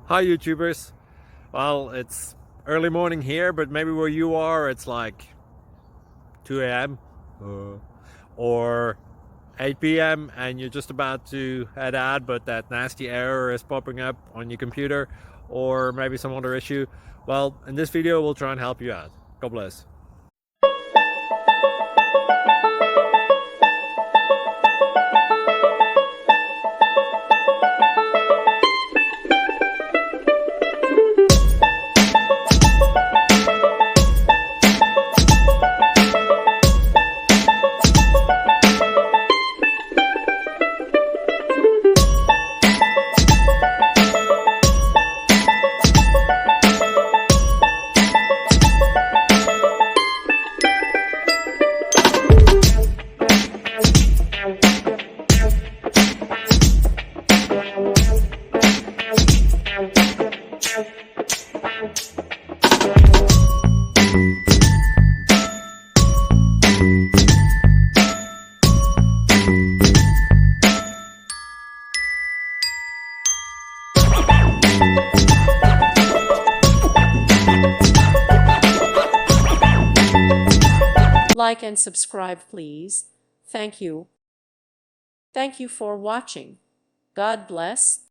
Hi YouTubers. Well, it's early morning here, but maybe where you are it's like 2 a.m. Or 8 p.m. and you're just about to head out, but that nasty error is popping up on your computer, or maybe some other issue. Well, in this video we'll try and help you out. God bless. Like and subscribe, please. Thank you. Thank you for watching. God bless.